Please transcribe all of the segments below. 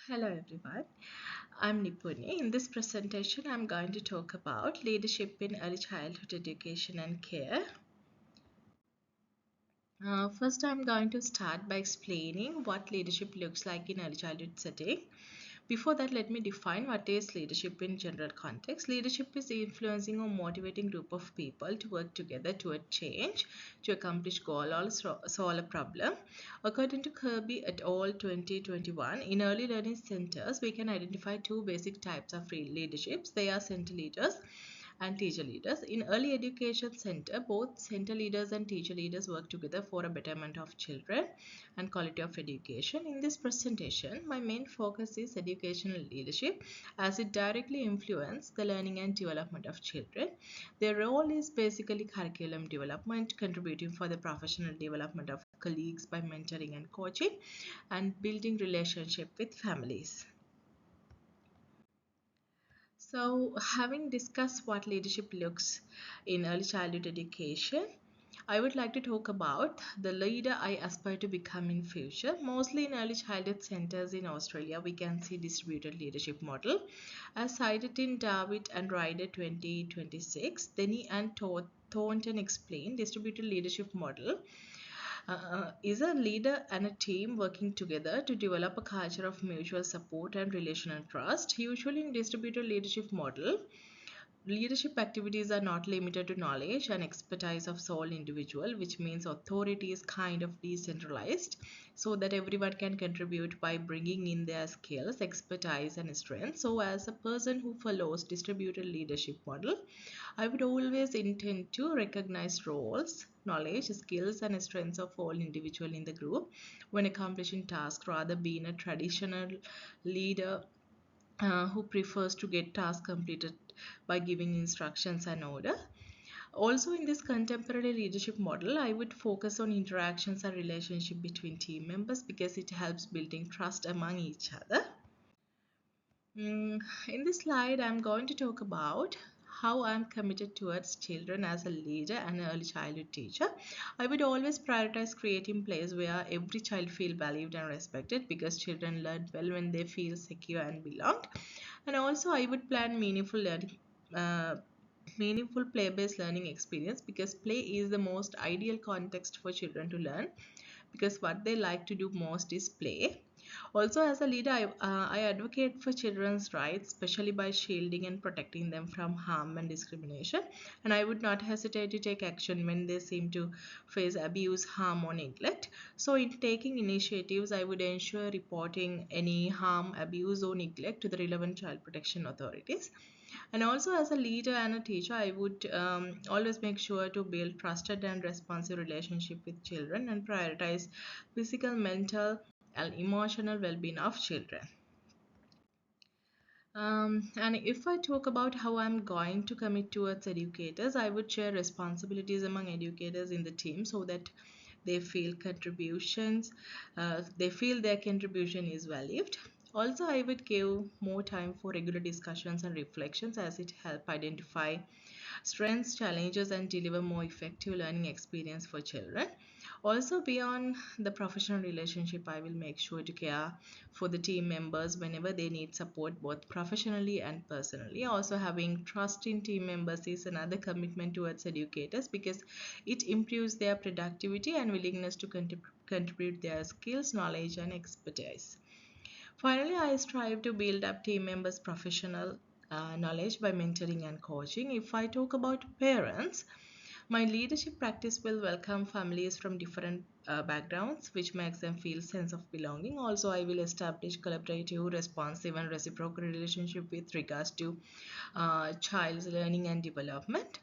Hello everyone, I'm Nipuni. In this presentation, I'm going to talk about leadership in early childhood education and care. First, I'm going to start by explaining what leadership looks like in early childhood setting. Before that, let me define what is leadership in general context. Leadership is influencing or motivating group of people to work together toward change, to accomplish goal or solve a problem. According to Kirby et al. 2021, in early learning centers, we can identify two basic types of leaderships. They are center leaders and teacher leaders. In early education center, both center leaders and teacher leaders work together for a betterment of children and quality of education. In this presentation, my main focus is educational leadership as it directly influences the learning and development of children. Their role is basically curriculum development, contributing for the professional development of colleagues by mentoring and coaching and building relationship with families. So, having discussed what leadership looks in early childhood education, I would like to talk about the leader I aspire to become in future. Mostly in early childhood centers in Australia, we can see distributed leadership model as cited in David and Ryder 2026. Denny and Thornton explain distributed leadership model is a leader and a team working together to develop a culture of mutual support and relational trust. Usually in distributed leadership model, leadership activities are not limited to knowledge and expertise of sole individual, which means authority is kind of decentralized so that everyone can contribute by bringing in their skills, expertise, and strengths. So, as a person who follows distributed leadership model, I would always intend to recognize roles, knowledge, skills, and strengths of all individual in the group when accomplishing tasks, rather being a traditional leader who prefers to get tasks completed by giving instructions and order. Also, in this contemporary leadership model, I would focus on interactions and relationship between team members because it helps building trust among each other. In this slide, I'm going to talk about how I'm committed towards children as a leader and an early childhood teacher. I would always prioritize creating place where every child feel valued and respected because children learn well when they feel secure and belonged. And also, I would plan uh, meaningful play-based learning experience because play is the most ideal context for children to learn because what they like to do most is play. Also, as a leader, I advocate for children's rights, especially by shielding and protecting them from harm and discrimination. And I would not hesitate to take action when they seem to face abuse, harm, or neglect. So, in taking initiatives, I would ensure reporting any harm, abuse, or neglect to the relevant child protection authorities. And also, as a leader and a teacher, I would always make sure to build trusted and responsive relationship with children and prioritize physical, mental, and emotional well-being of children. And if I talk about how I'm going to commit towards educators, I would share responsibilities among educators in the team so that they feel their contribution is valued. Also, I would give more time for regular discussions and reflections as it help identify strengths, challenges, and deliver more effective learning experience for children. Also, beyond the professional relationship, I will make sure to care for the team members whenever they need support, both professionally and personally. Also, having trust in team members is another commitment towards educators because it improves their productivity and willingness to contribute their skills, knowledge, and expertise. Finally, I strive to build up team members' professional knowledge by mentoring and coaching. If I talk about parents, my leadership practice will welcome families from different backgrounds, which makes them feel sense of belonging. Also, I will establish collaborative, responsive, and reciprocal relationship with regards to child's learning and development.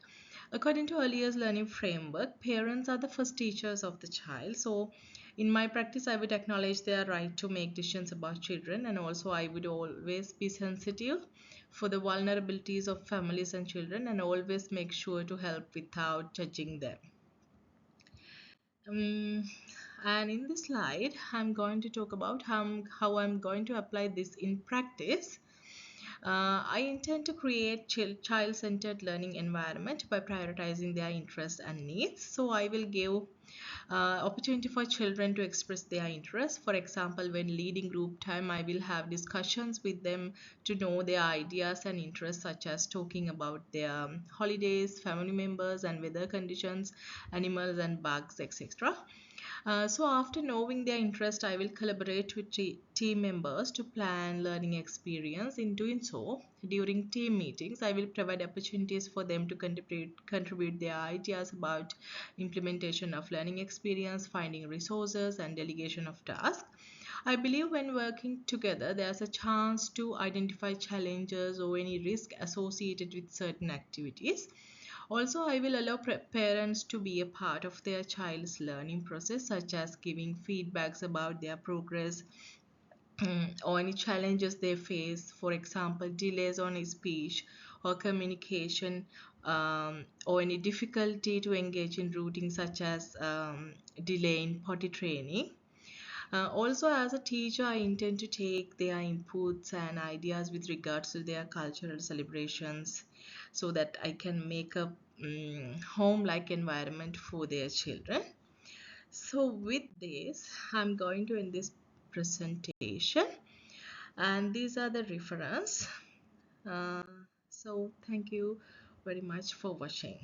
According to early years learning framework, parents are the first teachers of the child. So, in my practice, I would acknowledge their right to make decisions about children, and also I would always be sensitive for the vulnerabilities of families and children, and always make sure to help without judging them. Um, and in this slide, I'm going to talk about how I'm going to apply this in practice. I intend to create child-centered learning environment by prioritizing their interests and needs. So I will give opportunity for children to express their interests. For example, when leading group time, I will have discussions with them to know their ideas and interests, such as talking about their holidays, family members, and weather conditions, animals and bugs, etc. So after knowing their interest, I will collaborate with team members to plan learning experience. In doing so, during team meetings, I will provide opportunities for them to contribute their ideas about implementation of learning experience, finding resources, and delegation of tasks. I believe when working together, there's a chance to identify challenges or any risk associated with certain activities. Also, I will allow parents to be a part of their child's learning process, such as giving feedbacks about their progress, or any challenges they face, for example, delays on speech or communication, or any difficulty to engage in routine, such as delay in potty training. Also, as a teacher, I intend to take their inputs and ideas with regards to their cultural celebrations so that I can make a home-like environment for their children. So, with this, I'm going to end this presentation, and these are the reference. Uh, so, thank you very much for watching.